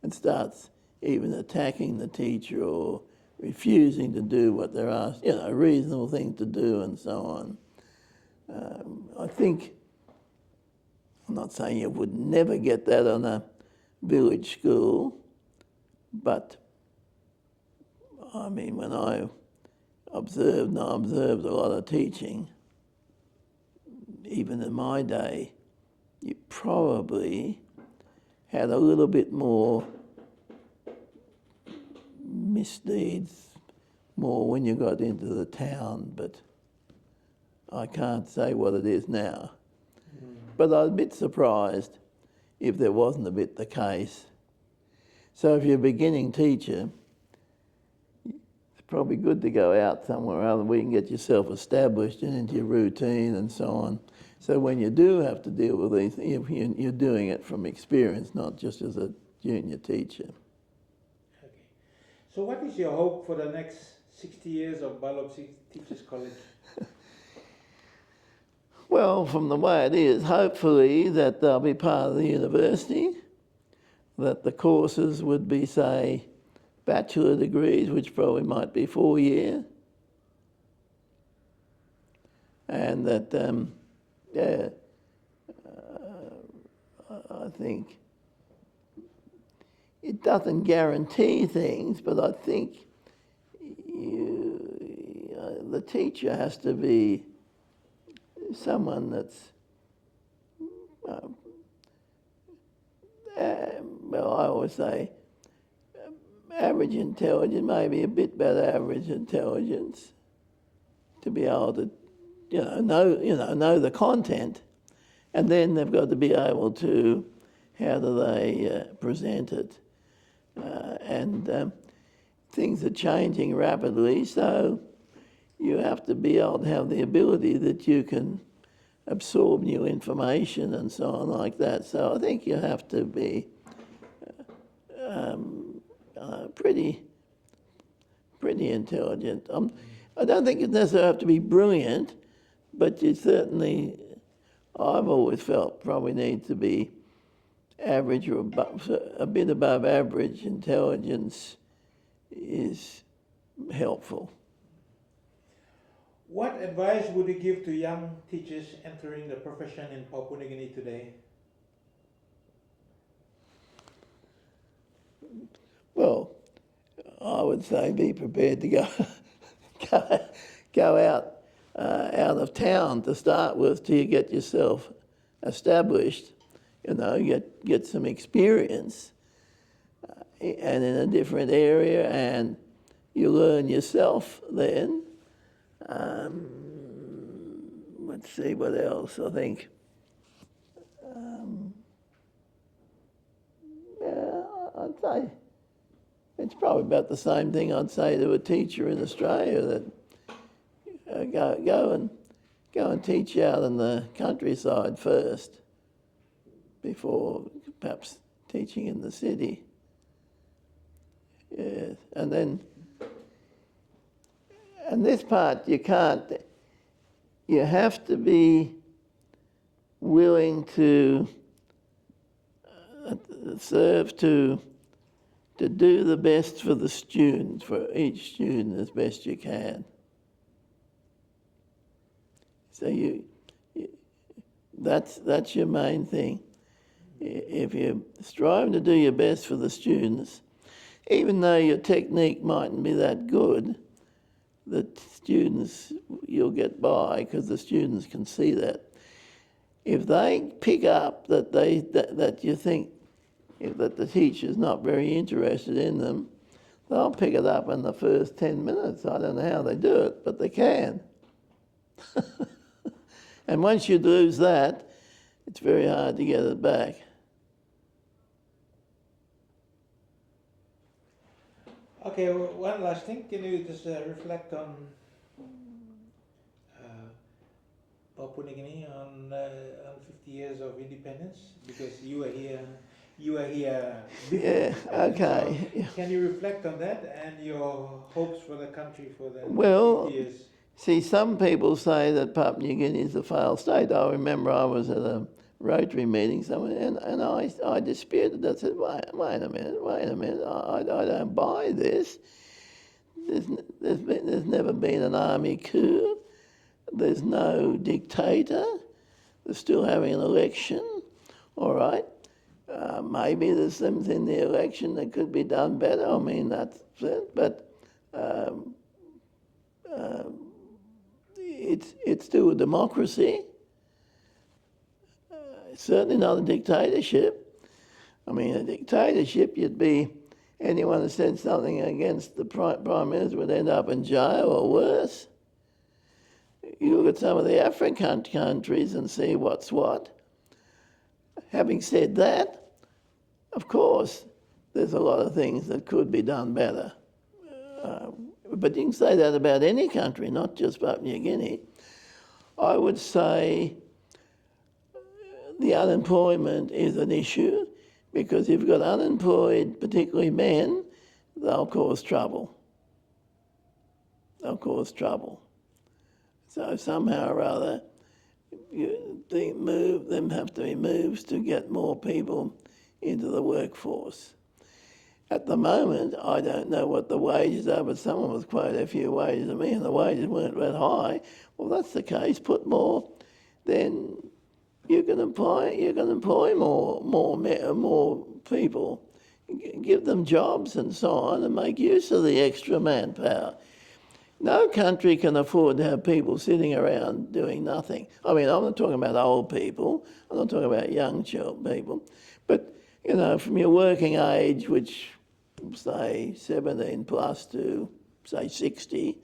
and starts even attacking the teacher or refusing to do what they're asked, a reasonable thing to do and so on. I think, I'm not saying you would never get that on a village school, but I mean, when I observed a lot of teaching, even in my day, you probably had a little bit more misdeeds, more when you got into the town, but I can't say what it is now. But I was a bit surprised if there wasn't a bit the case. So if you're a beginning teacher, it's probably good to go out somewhere other where you can get yourself established and into your routine and so on. So when you do have to deal with these, you're doing it from experience, not just as a junior teacher. Okay. So what is your hope for the next 60 years of Balob Teachers College? Well, from the way it is, hopefully that they'll be part of the university, that the courses would be, say, bachelor degrees, which probably might be 4-year, and that, I think it doesn't guarantee things, but I think, the teacher has to be someone that's, well, I always say average intelligence, maybe a bit better average intelligence, to be able to, know the content, and then they've got to be able to, how do they present it, and things are changing rapidly, so you have to be able to have the ability that you can absorb new information and so on like that. So I think you have to be pretty intelligent. I don't think you necessarily have to be brilliant, but you certainly, I've always felt, probably need to be average or above, a bit above average intelligence is helpful. What advice would you give to young teachers entering the profession in Papua New Guinea today? Well, I would say be prepared to go out of town to start with till you get yourself established, get some experience and in a different area, and you learn yourself then. Let's see what else. I think I'd say it's probably about the same thing I'd say to a teacher in Australia, that go and teach out in the countryside first before perhaps teaching in the city. Yes, and this part you have to be willing to serve to do the best for the student, for each student as best you can. So that's your main thing. If you're striving to do your best for the students, even though your technique mightn't be that good, the students, you'll get by because the students can see that. If they pick up that you think that the teacher's not very interested in them, they'll pick it up in the first 10 minutes. I don't know how they do it, but they can. And once you lose that, it's very hard to get it back. Okay, one last thing. Can you just reflect on Papua New Guinea on 50 years of independence? Because you were here before. Yeah, okay. So can you reflect on that and your hopes for the country for the 50 years? See, some people say that Papua New Guinea is a failed state. I remember I was at a Rotary meeting somewhere, and I disputed. I said, wait a minute, I don't buy this. There's never been an army coup. There's no dictator. They're still having an election. All right. Maybe there's things in the election that could be done better. I mean, that's it. But it's still a democracy. It's certainly not a dictatorship. I mean, a dictatorship, you'd be, anyone who said something against the Prime Minister would end up in jail or worse. You look at some of the African countries and see what's what. Having said that, of course, there's a lot of things that could be done better. But you can say that about any country, not just Papua New Guinea. I would say the unemployment is an issue, because if you've got unemployed, particularly men, they'll cause trouble. So somehow or other, them have to be moves to get more people into the workforce. At the moment, I don't know what the wages are, but someone was quoted a few wages to me, and the wages weren't that high. Well, that's the case. Put more, then you can employ more people, give them jobs and so on, and make use of the extra manpower. No country can afford to have people sitting around doing nothing. I mean, I'm not talking about old people. I'm not talking about young people. But, you know, from your working age, which, say, 17 plus to, say, 60,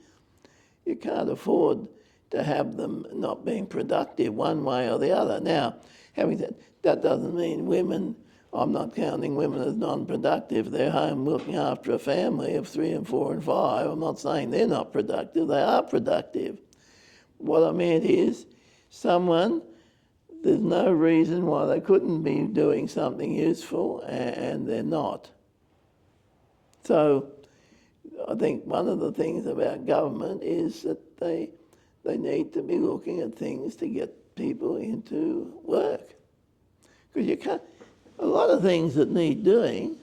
you can't afford to have them not being productive one way or the other. Now, having said that doesn't mean women, I'm not counting women as non-productive. They're home looking after a family of 3 and 4 and 5. I'm not saying they're not productive. They are productive. What I meant is there's no reason why they couldn't be doing something useful and they're not. So I think one of the things about government is that they need to be looking at things to get people into work. Because you can't, a lot of things that need doing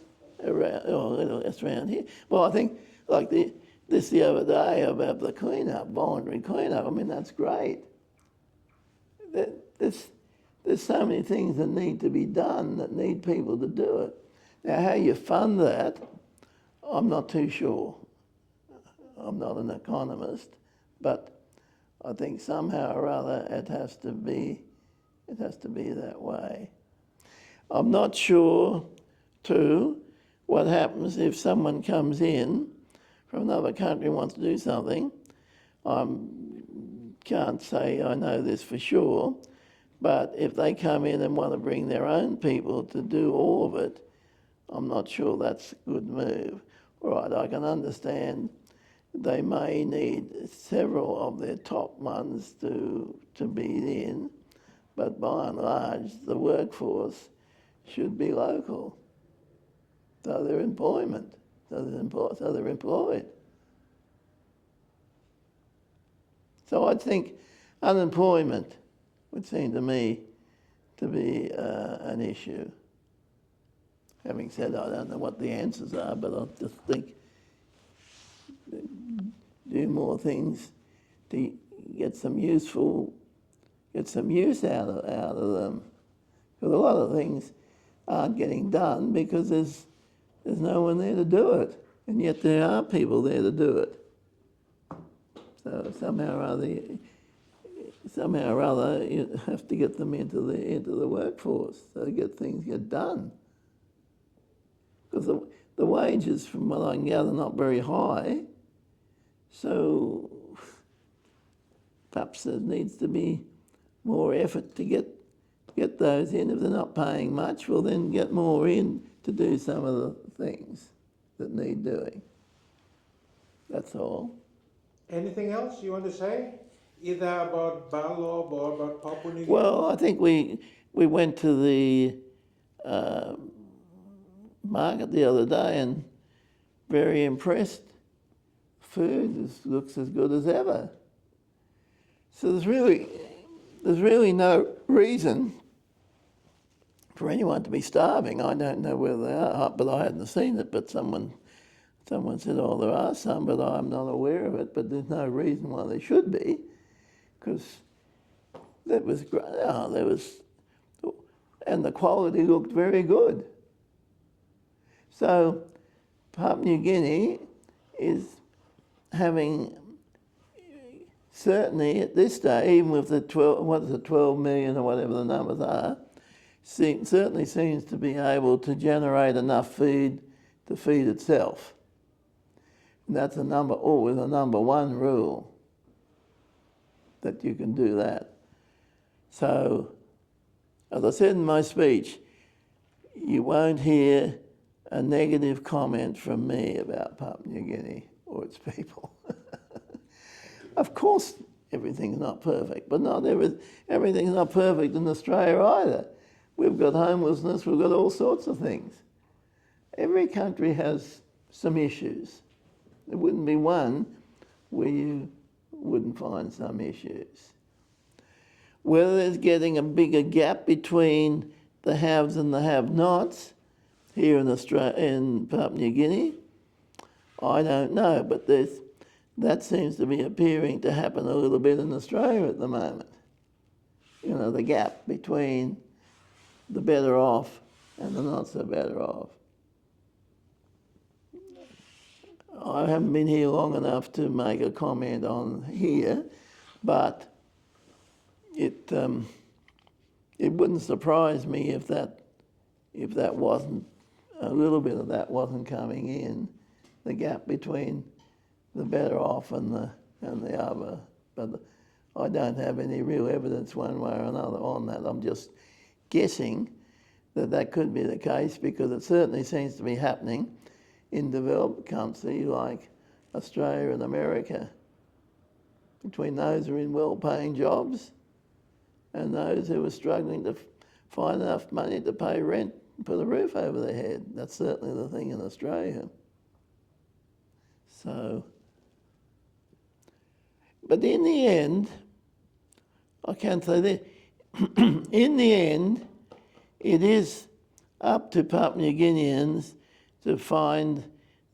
around here. Well, I think like this the other day about the clean-up, voluntary clean-up, I mean, that's great. There's so many things that need to be done that need people to do it. Now, how you fund that, I'm not too sure. I'm not an economist, but I think somehow or other it has to be that way. I'm not sure, too, what happens if someone comes in from another country and wants to do something. I can't say I know this for sure, but if they come in and want to bring their own people to do all of it, I'm not sure that's a good move. All right, I can understand they may need several of their top ones to be in, but by and large, the workforce should be local. So they're employment, so they're employed. So I think unemployment would seem to me to be an issue. Having said I don't know what the answers are, but I just think do more things to get some use out of them. Because a lot of things aren't getting done because there's no one there to do it, and yet there are people there to do it. So somehow or other, you have to get them into the workforce so things get done. Because the wages, from what I can gather, are not very high. So perhaps there needs to be more effort to get those in. If they're not paying much, well then get more in to do some of the things that need doing. That's all. Anything else you want to say? Either about Balob or about Papua New Guinea? Well, I think we went to the market the other day and very impressed. Food looks as good as ever. So there's really no reason for anyone to be starving. I don't know whether they are, but I hadn't seen it. But someone said, "Oh, there are some, but I'm not aware of it." But there's no reason why there should be, because that was great. And the quality looked very good. So Papua New Guinea is having, certainly at this stage, even with the 12 million or whatever the numbers are, certainly seems to be able to generate enough food to feed itself. And that's always a number one rule, that you can do that. So, as I said in my speech, you won't hear a negative comment from me about Papua New Guinea or its people. Of course, everything's not perfect, but everything's not perfect in Australia either. We've got homelessness, we've got all sorts of things. Every country has some issues. There wouldn't be one where you wouldn't find some issues. Whether there's getting a bigger gap between the haves and the have-nots here in Papua New Guinea, I don't know, but that seems to be appearing to happen a little bit in Australia at the moment. You know, the gap between the better off and the not so better off. I haven't been here long enough to make a comment on here, but it wouldn't surprise me if that wasn't, a little bit of that wasn't coming in, the gap between the better off and the other. But I don't have any real evidence one way or another on that. I'm just guessing that could be the case, because it certainly seems to be happening in developed countries like Australia and America, between those who are in well-paying jobs and those who are struggling to find enough money to pay rent and put a roof over their head. That's certainly the thing in Australia. So, but in the end, I can say that, in the end, it is up to Papua New Guineans to find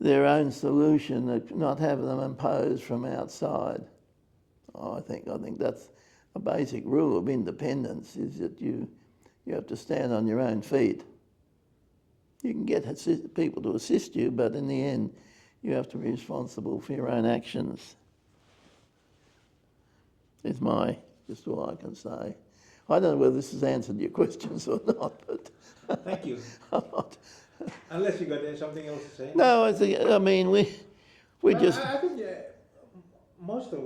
their own solution, not have them imposed from outside. I think that's a basic rule of independence, is that you have to stand on your own feet. You can get people to assist you, but in the end, you have to be responsible for your own actions. It's just all I can say. I don't know whether this has answered your questions or not, but... Thank you. Unless you got something else to say. No, I mean, we just... I think most of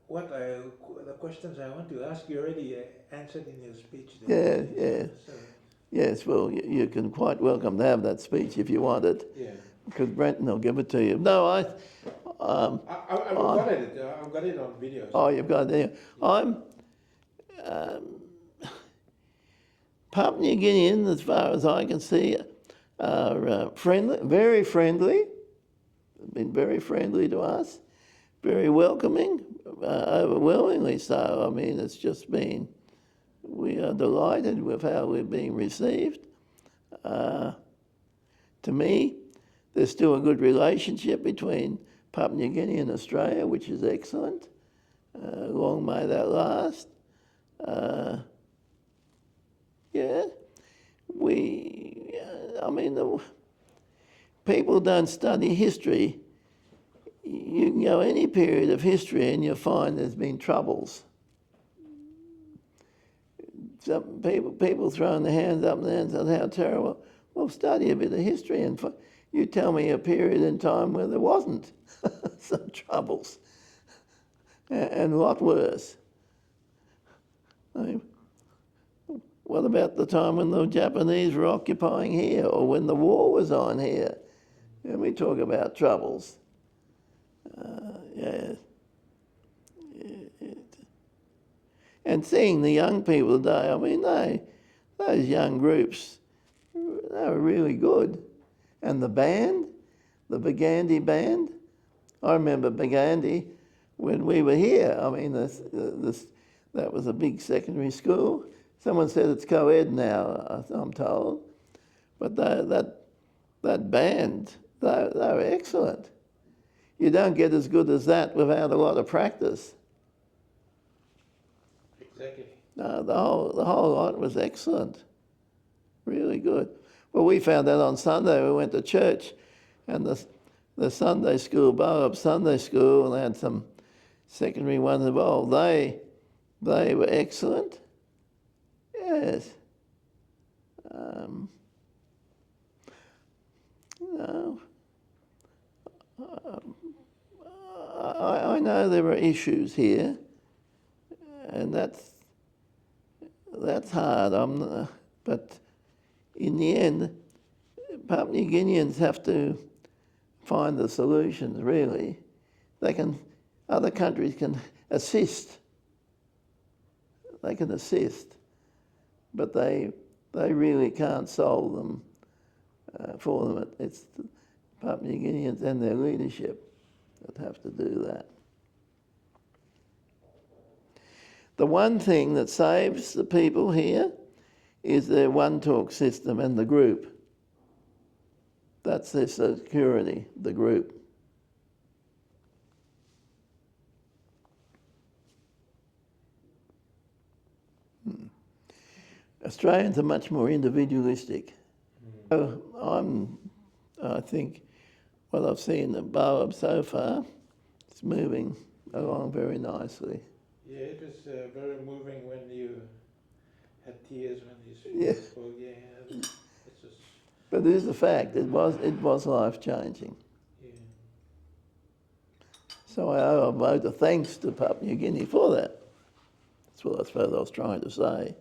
the questions I want to ask you already answered in your speech. Yeah. So. Yes, well, you can quite welcome to have that speech if you want it. Yeah. Because Brenton will give it to you. No, I've got it on video. So. Oh, you've got it there. Papua New Guineans, as far as I can see, are friendly, very friendly. Been very friendly to us, very welcoming, overwhelmingly so. I mean, it's just been, we are delighted with how we're being received. To me, there's still a good relationship between Papua New Guinea and Australia, which is excellent. Long may that last. People don't study history. You can go any period of history and you'll find there's been troubles. Some people throwing their hands up and saying, how terrible. Well, study a bit of history and you tell me a period in time where there wasn't some troubles, and a lot worse. I mean, what about the time when the Japanese were occupying here, or when the war was on here? And we talk about troubles. And seeing the young people today, I mean, those young groups, they were really good. And the band, the Bagandi band, I remember Bagandi when we were here. I mean, that was a big secondary school. Someone said it's co-ed now, I'm told. But that band, they were excellent. You don't get as good as that without a lot of practice. Exactly. No, the whole lot was excellent. Really good. Well, we found that on Sunday. We went to church, and the Sunday school, Balob Sunday School, and they had some secondary ones involved. They were excellent. Yes. No. I know there are issues here, and that's hard. But in the end, Papua New Guineans have to find the solutions. Really, other countries can assist. They can assist, but they really can't solve them for them. It's the Papua New Guineans and their leadership that have to do that. The one thing that saves the people here is their one-talk system and the group. That's their security, the group. Australians are much more individualistic. I think what I've seen of Balob so far, it's moving along very nicely. Yeah, it was very moving when you had tears when you Yeah. spoke. Yeah, it's just, But it is a fact, it was life-changing. yeah. So I owe a vote of thanks to Papua New Guinea for that. That's what I suppose I was trying to say.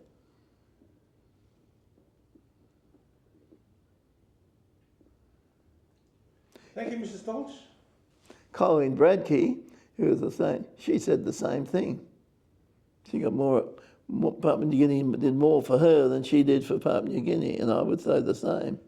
Thank you, Mr. Stolz. Colleen Bradkey, who was the same, she said the same thing. She got more Papua New Guinea did more for her than she did for Papua New Guinea, and I would say the same.